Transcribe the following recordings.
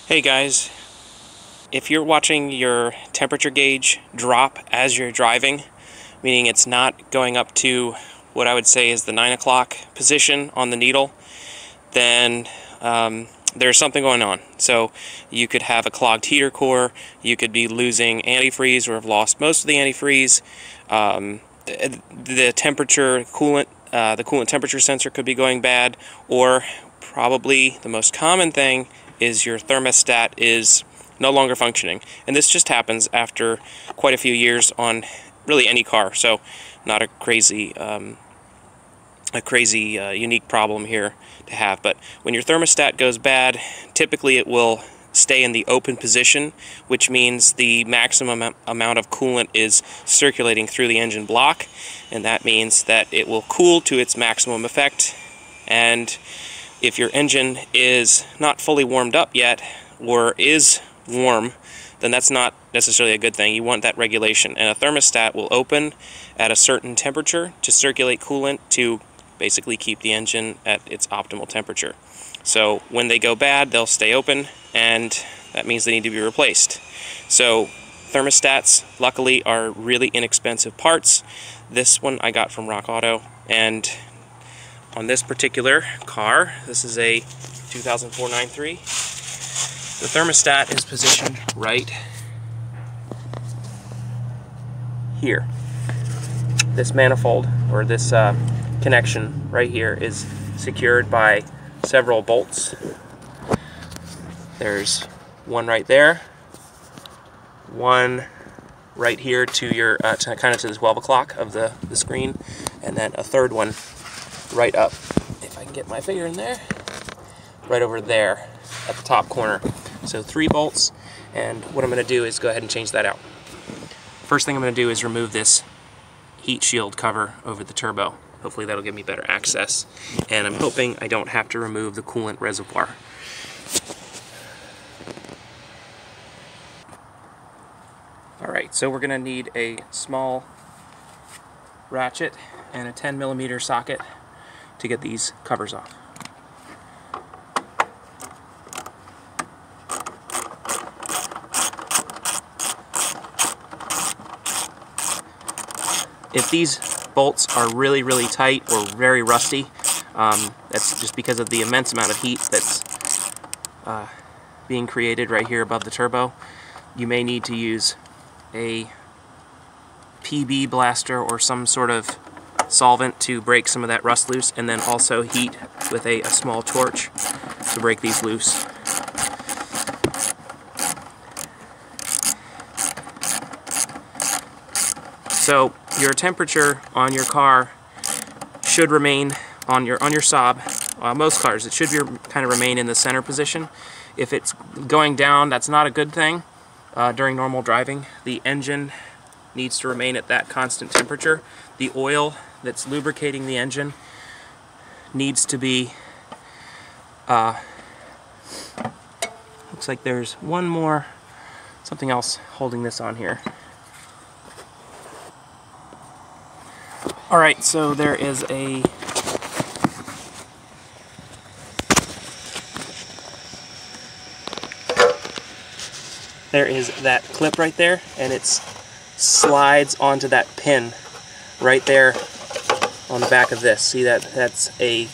Hey guys, if you're watching your temperature gauge drop as you're driving, meaning it's not going up to what I would say is the 9 o'clock position on the needle, then there's something going on. So you could have a clogged heater core, you could be losing antifreeze or have lost most of the antifreeze, the temperature coolant, the coolant temperature sensor could be going bad, or probably the most common thing is your thermostat is no longer functioning. And this just happens after quite a few years on really any car, so not a crazy unique problem here to have. But when your thermostat goes bad, typically it will stay in the open position, which means the maximum amount of coolant is circulating through the engine block, and that means that it will cool to its maximum effect. And if your engine is not fully warmed up yet, or is warm, then that's not necessarily a good thing. You want that regulation, and a thermostat will open at a certain temperature to circulate coolant to basically keep the engine at its optimal temperature. So when they go bad, they'll stay open, and that means they need to be replaced. So thermostats, luckily, are really inexpensive parts. This one I got from Rock Auto, and on this particular car, this is a 2004 93, the thermostat is positioned right here. This manifold, or this connection right here, is secured by several bolts. There's one right there, one right here to your kind of to the 12 o'clock of the screen, and then a third one right up, if I can get my finger in there, right over there at the top corner. So 3 bolts, and what I'm going to do is go ahead and change that out. First thing I'm going to do is remove this heat shield cover over the turbo. Hopefully that'll give me better access, and I'm hoping I don't have to remove the coolant reservoir. Alright, so we're going to need a small ratchet and a 10mm socket to get these covers off. If these bolts are really, really tight or very rusty, that's just because of the immense amount of heat that's being created right here above the turbo. You may need to use a PB blaster or some sort of solvent to break some of that rust loose, and then also heat with a small torch to break these loose. So your temperature on your car should remain on your Saab. Most cars, it should kind of remain in the center position. If it's going down, that's not a good thing during normal driving. The engine needs to remain at that constant temperature. The oil that's lubricating the engine needs to be, looks like there's one more, something else holding this on here. Alright, so there is that clip right there, and it slides onto that pin right there on the back of this. See that? That's a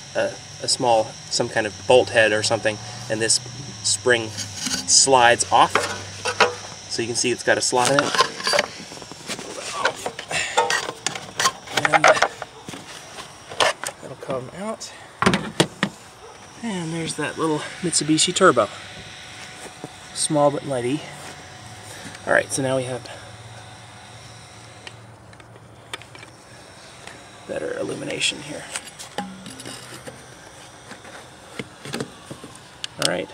small, some kind of bolt head or something, and this spring slides off. So you can see it's got a slot in it. And that'll come out. And there's that little Mitsubishi turbo. Small but mighty. Alright, so now we have better illumination here. Alright.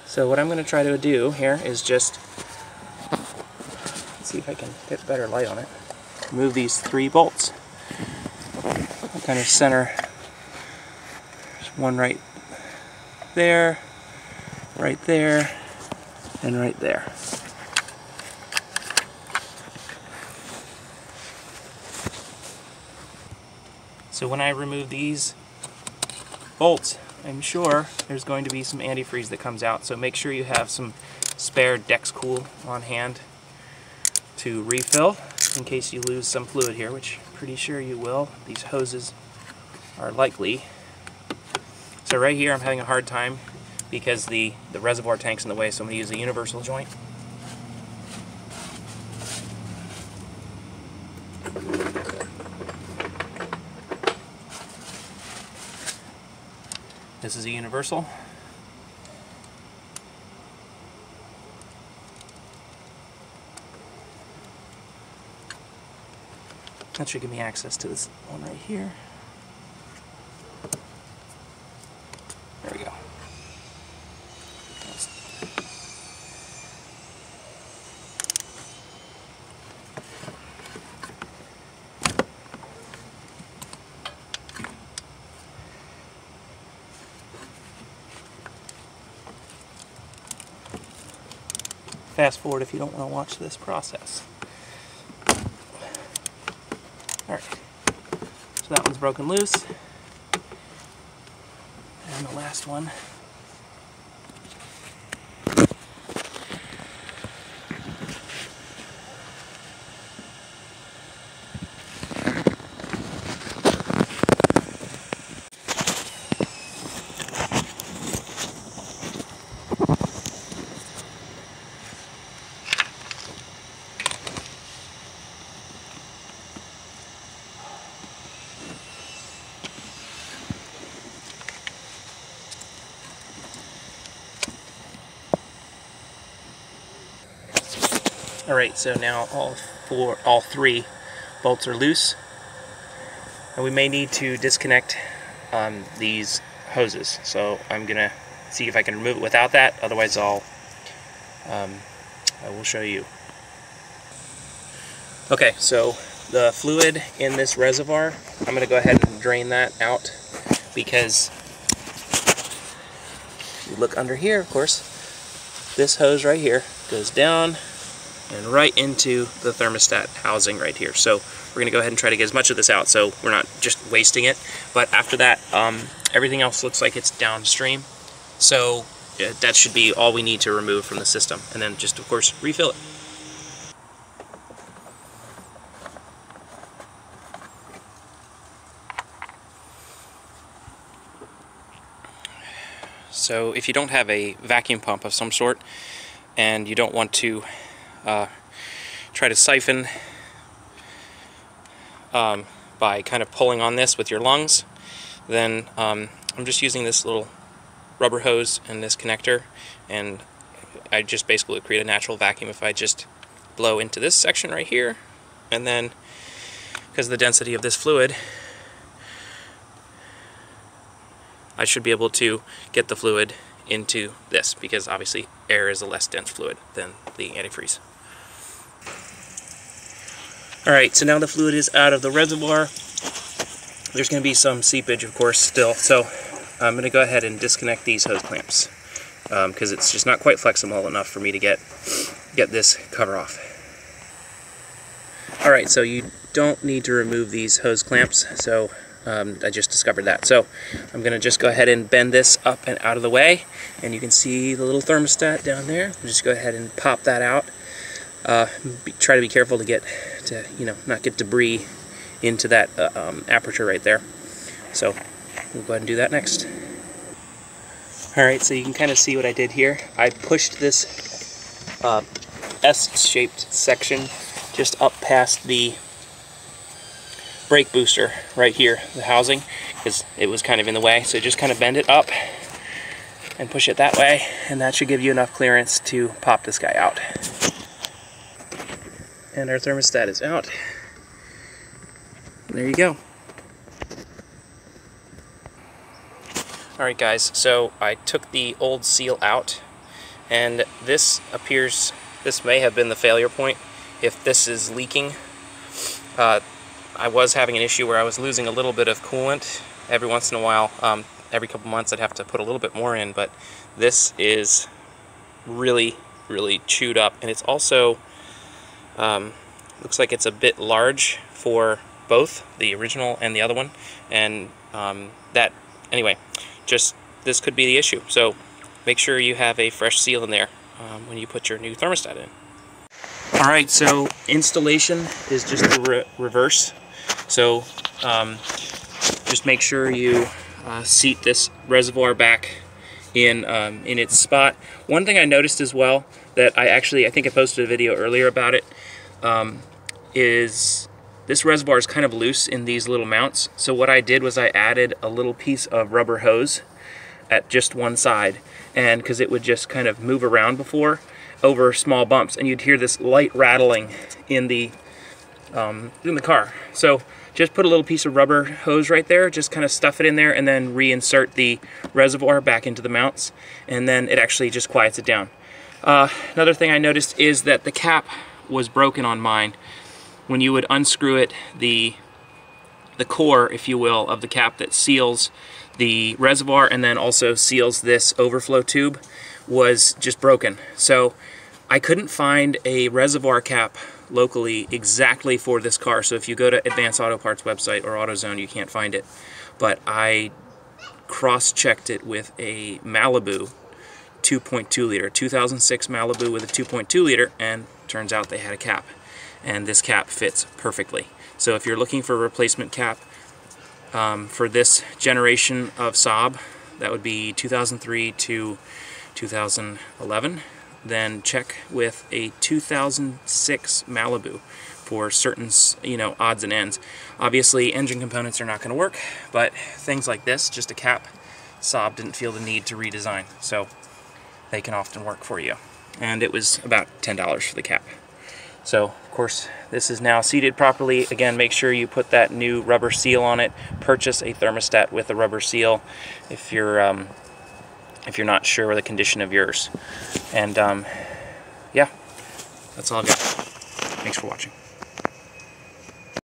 So what I'm going to try to do here is just, let's see if I can get better light on it. Remove these 3 bolts. I'll kind of center. There's one right there, and right there. So when I remove these bolts, I'm sure there's going to be some antifreeze that comes out, so make sure you have some spare Dexcool on hand to refill in case you lose some fluid here, which I'm pretty sure you will. These hoses are likely. So right here I'm having a hard time because the reservoir tank's in the way, so I'm going to use a universal joint. This is a universal. That should give me access to this one right here. There we go. Fast forward if you don't want to watch this process. Alright, so that one's broken loose. And the last one. Alright, so now all three bolts are loose, and we may need to disconnect these hoses. So I'm gonna see if I can remove it without that. Otherwise, I will show you. Okay, so the fluid in this reservoir, I'm gonna go ahead and drain that out because if you look under here, of course, this hose right here goes down and right into the thermostat housing right here. So we're going to go ahead and try to get as much of this out so we're not just wasting it. But after that, everything else looks like it's downstream. So that should be all we need to remove from the system. And then just, of course, refill it. So if you don't have a vacuum pump of some sort and you don't want to try to siphon by kind of pulling on this with your lungs, then I'm just using this little rubber hose and this connector, and I just basically create a natural vacuum if I just blow into this section right here, and then because of the density of this fluid, I should be able to get the fluid into this, because obviously air is a less dense fluid than the antifreeze. Alright, so now the fluid is out of the reservoir. There's going to be some seepage, of course, still, so I'm going to go ahead and disconnect these hose clamps because it's just not quite flexible enough for me to get this cover off. Alright, so you don't need to remove these hose clamps, so I just discovered that. So I'm going to just go ahead and bend this up and out of the way, and you can see the little thermostat down there. We'll just go ahead and pop that out. Try to be careful to not get debris into that aperture right there. So we'll go ahead and do that next. Alright, so you can kind of see what I did here. I pushed this S-shaped section just up past the brake booster right here, the housing, because it was kind of in the way. So just kind of bend it up and push it that way, and that should give you enough clearance to pop this guy out. And our thermostat is out. There you go. Alright guys, so I took the old seal out, and this may have been the failure point. If this is leaking, I was having an issue where I was losing a little bit of coolant every once in a while. Every couple months I'd have to put a little bit more in, but this is really, really chewed up, and it's also looks like it's a bit large for both the original and the other one, and anyway, just this could be the issue. So make sure you have a fresh seal in there when you put your new thermostat in. Alright, so installation is just the reverse. So just make sure you seat this reservoir back in its spot. One thing I noticed as well, that I think I posted a video earlier about it, is this reservoir is kind of loose in these little mounts. So what I did was I added a little piece of rubber hose at just one side, and because it would just kind of move around before over small bumps, and you'd hear this light rattling in the car. So just put a little piece of rubber hose right there, just kind of stuff it in there, and then reinsert the reservoir back into the mounts, and then it actually just quiets it down. Another thing I noticed is that the cap was broken on mine. When you would unscrew it, the core, if you will, of the cap that seals the reservoir and then also seals this overflow tube was just broken. So I couldn't find a reservoir cap locally exactly for this car. So if you go to Advanced Auto Parts website or AutoZone, you can't find it. But I cross-checked it with a Malibu 2.2 liter, 2006 Malibu with a 2.2 liter, and turns out they had a cap. And this cap fits perfectly. So if you're looking for a replacement cap for this generation of Saab, that would be 2003 to 2011, then check with a 2006 Malibu for certain, odds and ends. Obviously, engine components are not going to work, but things like this, just a cap, Saab didn't feel the need to redesign, so they can often work for you. And it was about $10 for the cap. So, of course, this is now seated properly. Again, make sure you put that new rubber seal on it. Purchase a thermostat with a rubber seal if you're not sure of the condition of yours. And yeah, that's all I've got. Thanks for watching.